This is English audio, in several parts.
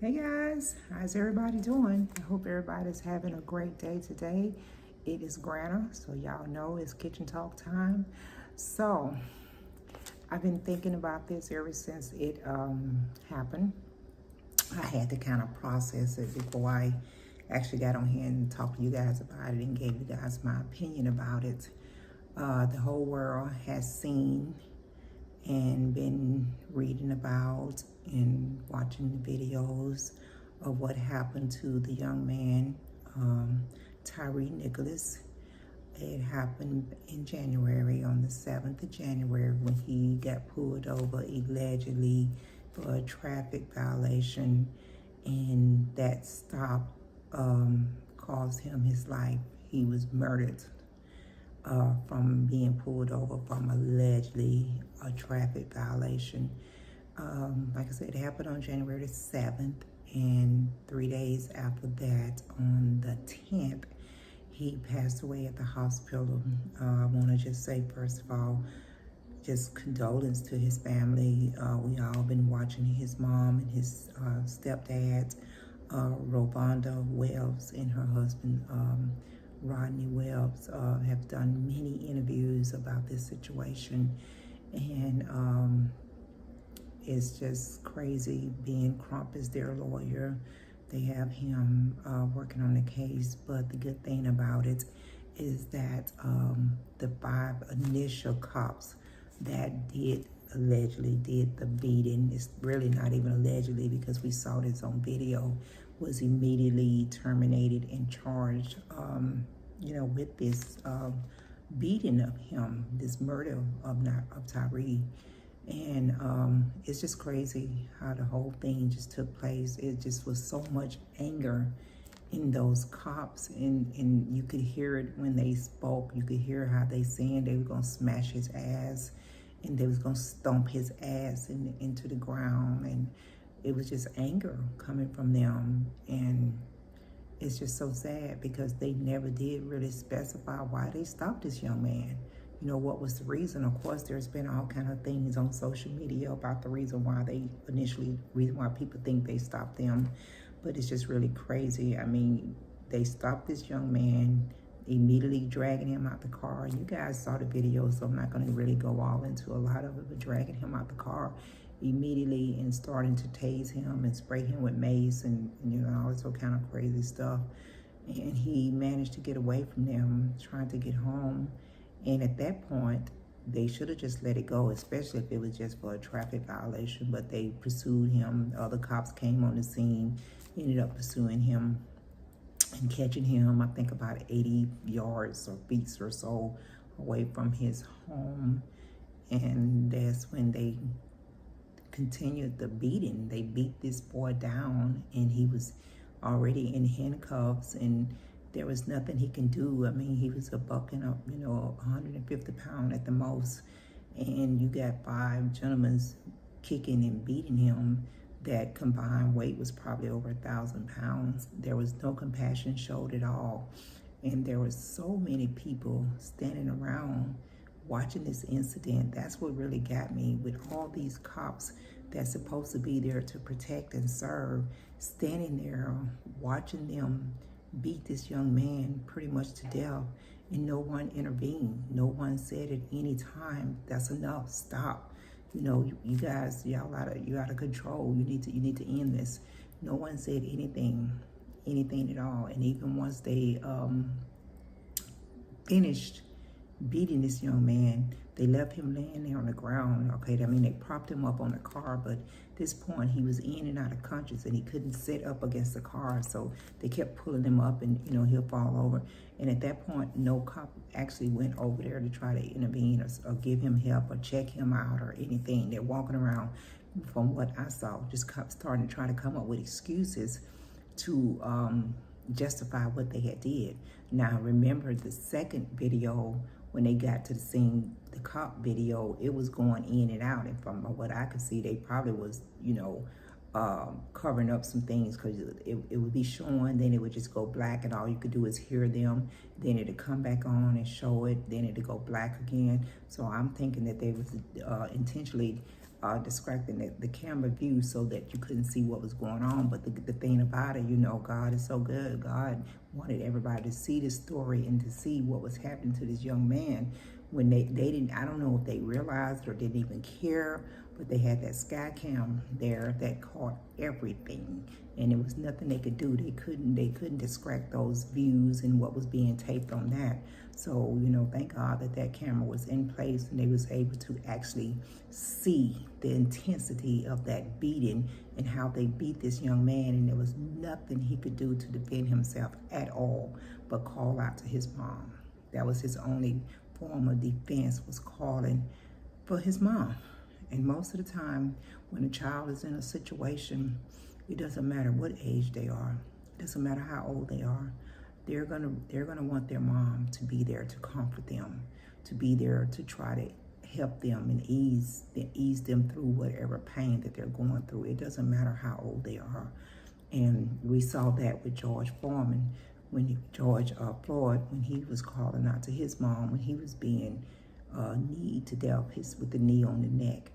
Hey guys, how's everybody doing? I hope everybody's having a great day today. It is Granna, so y'all know it's kitchen talk time. So I've been thinking about this ever since it happened. I had to kind of process it before I actually got on here and talked to you guys about it and gave you guys my opinion about it. The whole world has seen and been reading about and watching the videos of what happened to the young man, Tyre Nichols. It happened in January, on the 7th of January, when he got pulled over allegedly for a traffic violation, and that stop cost him his life. He was murdered from being pulled over from allegedly a traffic violation. Like I said, it happened on January the 7th, and 3 days after that, on the 10th, he passed away at the hospital. I want to just say, first of all, just condolence to his family. We all been watching his mom and his stepdad, Robonda Wells, and her husband, Rodney Wells, have done many interviews about this situation, and it's just crazy. Ben Crump is their lawyer. They have him working on the case, but the good thing about it is that the 5 initial cops that allegedly did the beating, it's really not even allegedly because we saw this on video, was immediately terminated and charged, with this beating of him, this murder of Tyre. And it's just crazy how the whole thing just took place. It just was so much anger in those cops, and you could hear it when they spoke. You could hear how they saying they were gonna smash his ass, and they was gonna stomp his ass into the ground, and it was just anger coming from them. And it's just so sad because they never did really specify why they stopped this young man. What was the reason? Of course, there's been all kind of things on social media about the reason why people think they stopped them, but it's just really crazy. I mean, they stopped this young man, immediately dragging him out the car. You guys saw the video, so I'm not going to really go all into a lot of it, but dragging him out the car immediately and starting to tase him and spray him with mace and all this kind of crazy stuff. And he managed to get away from them, trying to get home. And at that point, they should have just let it go, especially if it was just for a traffic violation. But they pursued him. Other cops came on the scene, ended up pursuing him and catching him, I think about 80 yards or feet or so away from his home. And that's when they continued the beating. They beat this boy down, and he was already in handcuffs, and there was nothing he can do. I mean, he was a buck and 150 pounds at the most, and you got 5 gentlemen kicking and beating him. That combined weight was probably over 1,000 pounds. There was no compassion showed at all, and there were so many people standing around watching this incident. That's what really got me, with all these cops that's supposed to be there to protect and serve, standing there watching them beat this young man pretty much to death, and no one intervened. No one said at any time, that's enough, stop. You guys, you're out of control. You need to end this. No one said anything at all. And even once they finished beating this young man, they left him laying there on the ground. Okay, I mean, they propped him up on the car, but at this point he was in and out of conscious, and he couldn't sit up against the car, so they kept pulling him up, and he'll fall over. And at that point, no cop actually went over there to try to intervene or give him help or check him out or anything. They're walking around, from what I saw, just starting to try to come up with excuses to justify what they had did. Now, remember the second video, when they got to the scene, the cop video, it was going in and out. And from what I could see, they probably was, covering up some things, because it would be showing, then it would just go black, and all you could do is hear them. Then it'd come back on and show it, then it'd go black again. So I'm thinking that they was intentionally distracting the camera view so that you couldn't see what was going on. But the thing about it, you know, God is so good. God wanted everybody to see this story and to see what was happening to this young man when they didn't, I don't know if they realized or didn't even care, but they had that sky cam there that caught everything, and it was nothing they could do. They couldn't distract those views and what was being taped on that. So, you know, thank God that that camera was in place and they was able to actually see the intensity of that beating and how they beat this young man, and there was nothing he could do to defend himself at all but call out to his mom. That was his only form of defense, was calling for his mom. And most of the time when a child is in a situation, it doesn't matter what age they are, it doesn't matter how old they are, they're gonna want their mom to be there to comfort them, to be there to try to help them and ease them through whatever pain that they're going through. It doesn't matter how old they are. And we saw that with George Foreman, George Floyd, when he was calling out to his mom, when he was being kneed to death, with the knee on the neck.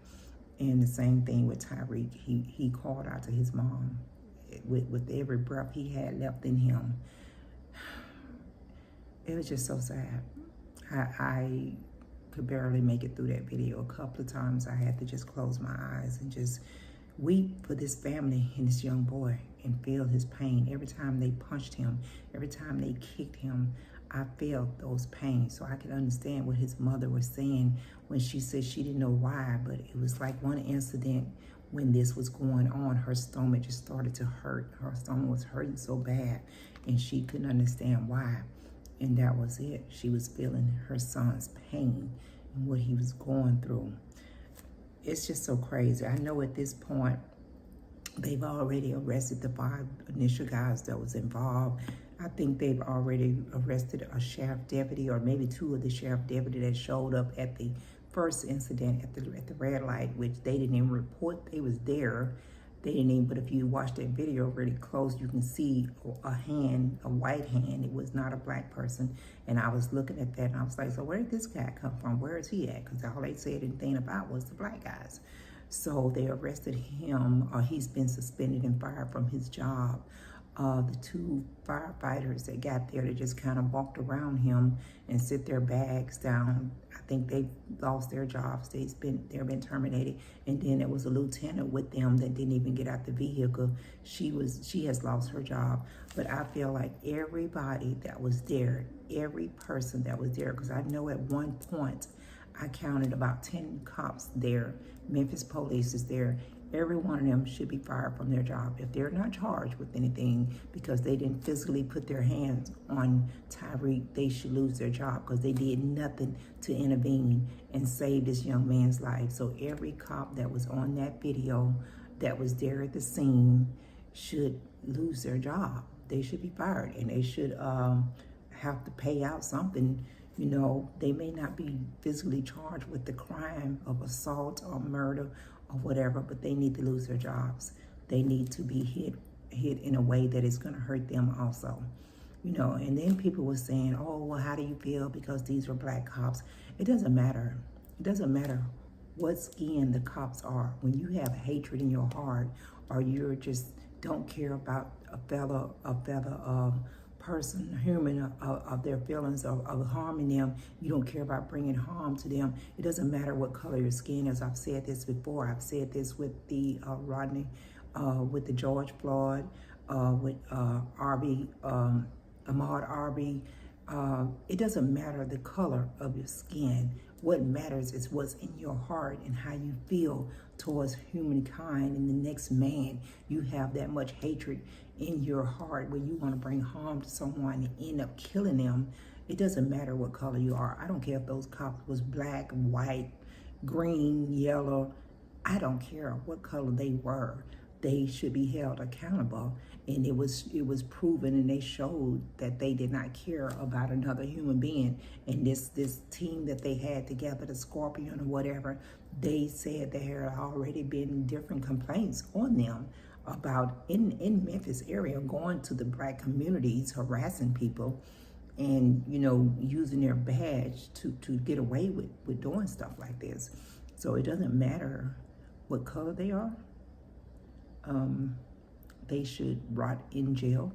And the same thing with Tyreek. He called out to his mom with every breath he had left in him. It was just so sad. I could barely make it through that video. A couple of times I had to just close my eyes and just weep for this family and this young boy and feel his pain. Every time they punched him, every time they kicked him, I felt those pains. So I could understand what his mother was saying when she said she didn't know why, but it was like one incident when this was going on, her stomach just started to hurt. Her stomach was hurting so bad and she couldn't understand why. And that was it. She was feeling her son's pain and what he was going through. It's just so crazy. I know at this point, they've already arrested the 5 initial guys that was involved. I think they've already arrested a sheriff deputy, or maybe 2 of the sheriff deputy that showed up at the first incident at the red light, which they didn't even report they was there. They didn't even, but if you watch that video really close, you can see a hand, a white hand. It was not a black person. And I was looking at that and I was like, so where did this guy come from? Where is he at? Because all they said anything about was the black guys. So they arrested him. He's been suspended and fired from his job. The 2 firefighters that got there, they just kind of walked around him and set their bags down. I think they lost their jobs. They've been terminated. And then there was a lieutenant with them that didn't even get out the vehicle. She has lost her job. But I feel like everybody that was there, every person that was there, because I know at one point I counted about 10 cops there. Memphis police is there. Every one of them should be fired from their job. If they're not charged with anything because they didn't physically put their hands on Tyreek, they should lose their job because they did nothing to intervene and save this young man's life. So every cop that was on that video that was there at the scene should lose their job. They should be fired, and they should have to pay out something. You know, they may not be physically charged with the crime of assault or murder or whatever, but they need to lose their jobs. They need to be hit in a way that is going to hurt them also. You know, and then people were saying, oh, well, how do you feel because these are black cops? It doesn't matter. It doesn't matter what skin the cops are. When you have hatred in your heart, or you're just don't care about a fellow person, human, of their feelings, of harming them. You don't care about bringing harm to them. It doesn't matter what color your skin is. I've said this before. I've said this with the with the George Floyd, with Ahmaud Arbery. It doesn't matter the color of your skin. What matters is what's in your heart and how you feel towards humankind and the next man. You have that much hatred in your heart where you want to bring harm to someone and end up killing them. It doesn't matter what color you are. I don't care if those cops was black, white, green, yellow. I don't care what color they were. They should be held accountable. And it was proven, and they showed that they did not care about another human being. And this team that they had together, the Scorpion or whatever, they said there had already been different complaints on them about in Memphis area, going to the black communities, harassing people, and using their badge to get away with doing stuff like this. So it doesn't matter what color they are, they should rot in jail.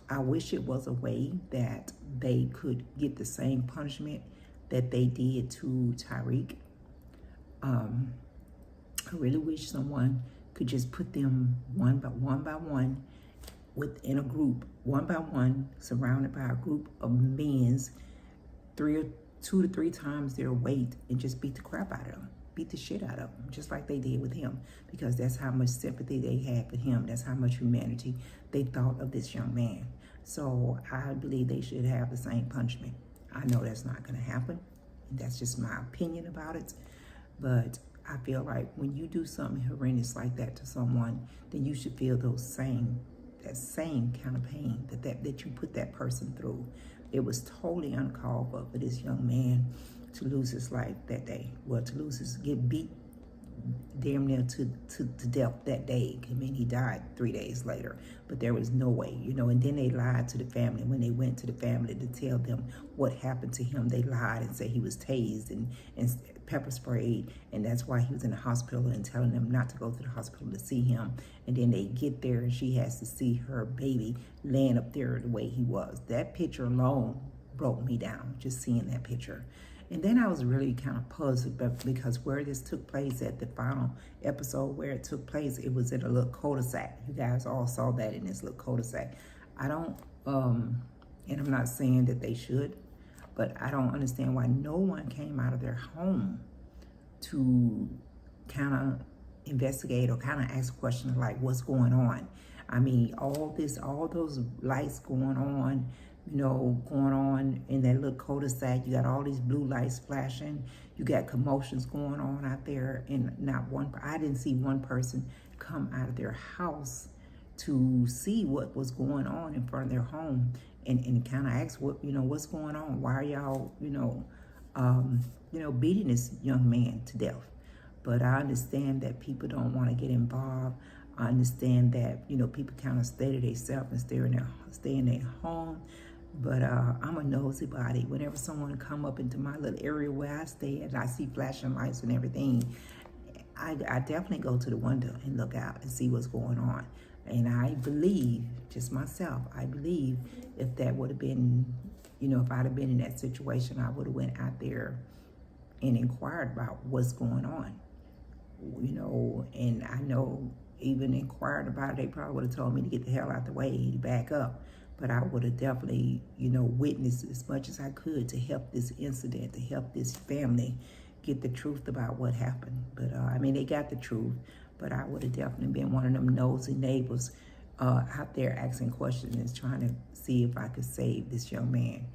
I wish it was a way that they could get the same punishment that they did to Tyreek. I really wish someone could just put them one by one within a group, one by one, surrounded by a group of men's 2 to 3 times their weight, and just beat the crap out of them, beat the shit out of them, just like they did with him, because that's how much sympathy they had for him. That's how much humanity they thought of this young man. So I believe they should have the same punishment. I know that's not going to happen. That's just my opinion about it. But I feel like when you do something horrendous like that to someone, then you should feel that same kind of pain that you put that person through. It was totally uncalled for this young man to lose his life that day. Well, get beat damn near to death that day. I mean, he died 3 days later, but there was no way, and then they lied to the family. When they went to the family to tell them what happened to him, they lied and said he was tased and pepper sprayed, and that's why he was in the hospital, and telling them not to go to the hospital to see him. And then they get there and she has to see her baby laying up there the way he was. That picture alone broke me down, just seeing that picture. And then I was really kind of puzzled, because where this took place at the final episode, where it took place, it was in a little cul-de-sac. You guys all saw that in this little cul-de-sac. I don't, and I'm not saying that they should, but I don't understand why no one came out of their home to kind of investigate or kind of ask questions like, what's going on? I mean, all those lights going on, going on in that little cul-de-sac. You got all these blue lights flashing. You got commotions going on out there, and I didn't see one person come out of their house to see what was going on in front of their home and kind of ask what's going on? Why are y'all, beating this young man to death? But I understand that people don't want to get involved. I understand that, people kind of stay to themselves and stay in their home. But I'm a nosy body. Whenever someone come up into my little area where I stay and I see flashing lights and everything, I definitely go to the window and look out and see what's going on. And I believe, just myself, if that would have been, if I'd have been in that situation, I would have went out there and inquired about what's going on. And I know even inquired about it, they probably would have told me to get the hell out the way, to back up. But I would have definitely, witnessed as much as I could to help this incident, to help this family get the truth about what happened. But, they got the truth, but I would have definitely been one of them nosy neighbors out there asking questions and trying to see if I could save this young man,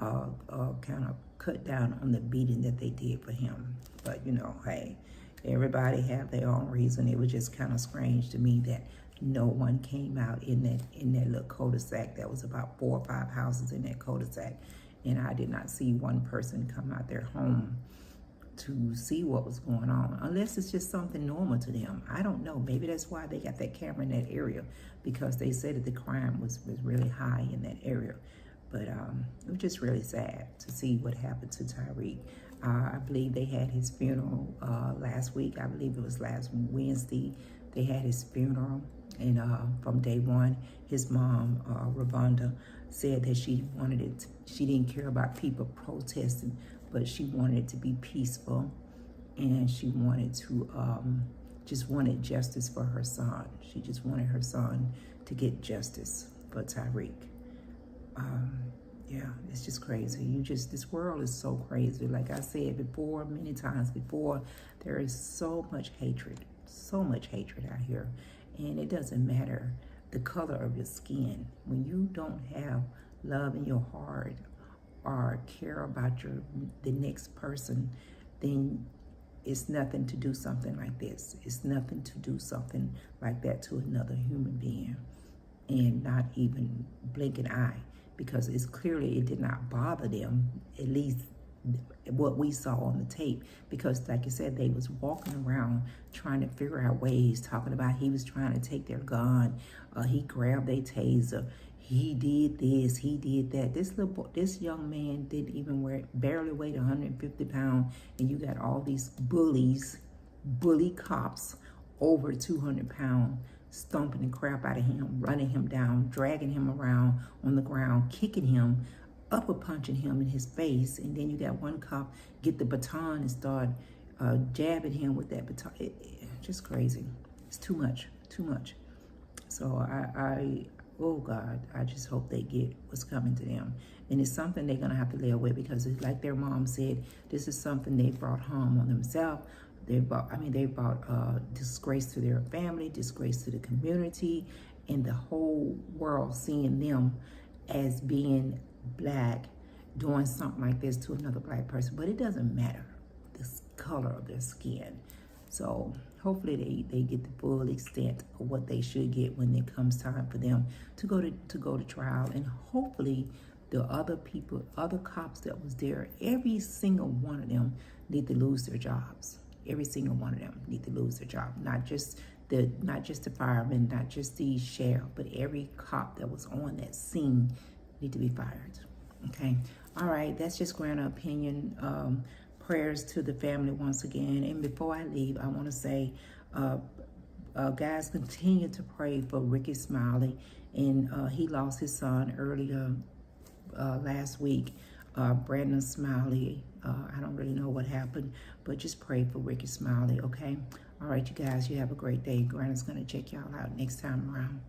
kind of cut down on the beating that they did for him. But, hey, everybody have their own reason. It was just kind of strange to me that no one came out in that little cul-de-sac. There was about 4 or 5 houses in that cul-de-sac, and I did not see one person come out their home to see what was going on, unless it's just something normal to them. I don't know. Maybe that's why they got that camera in that area, because they said that the crime was really high in that area. But it was just really sad to see what happened to Tyreek. I believe they had his funeral last week. I believe it was last Wednesday. They had his funeral. And from day one, his mom, Ravonda, said that she didn't care about people protesting, but she wanted it to be peaceful. And she wanted to, just wanted justice for her son. She just wanted her son to get justice for Tyreek. Yeah, it's just crazy. This world is so crazy. Like I said before, many times before, there is so much hatred out here. And it doesn't matter the color of your skin. When you don't have love in your heart or care about the next person, then it's nothing to do something like this. It's nothing to do something like that to another human being and not even blink an eye, because it did not bother them, at least what we saw on the tape, because like I said, they was walking around trying to figure out ways, talking about he was trying to take their gun, he grabbed their taser, he did this, he did that. This young man didn't even barely weighed 150 pounds, and you got all these bullies bully cops over 200 pounds, stomping the crap out of him, running him down, dragging him around on the ground, kicking him, upper punching him in his face. And then you got one cop get the baton and start jabbing him with that baton. Just crazy. It's too much, too much. So oh God, I just hope they get what's coming to them. And it's something they're gonna have to live with, because it's like their mom said, this is something they brought harm on themselves. They brought disgrace to their family, disgrace to the community, and the whole world seeing them as being black, doing something like this to another black person. But it doesn't matter the color of their skin. So hopefully they get the full extent of what they should get when it comes time for them to go to trial. And hopefully the other cops that was there, every single one of them need to lose their jobs. Every single one of them need to lose their job. Not just the firemen, not just the sheriff, but every cop that was on that scene need to be fired. Okay. All right. That's just Granna opinion. Prayers to the family once again. And before I leave, I want to say, guys, continue to pray for Ricky Smiley. And he lost his son earlier last week. Brandon Smiley. I don't really know what happened, but just pray for Ricky Smiley, okay? All right, you guys, you have a great day. Granna's going to check y'all out next time around.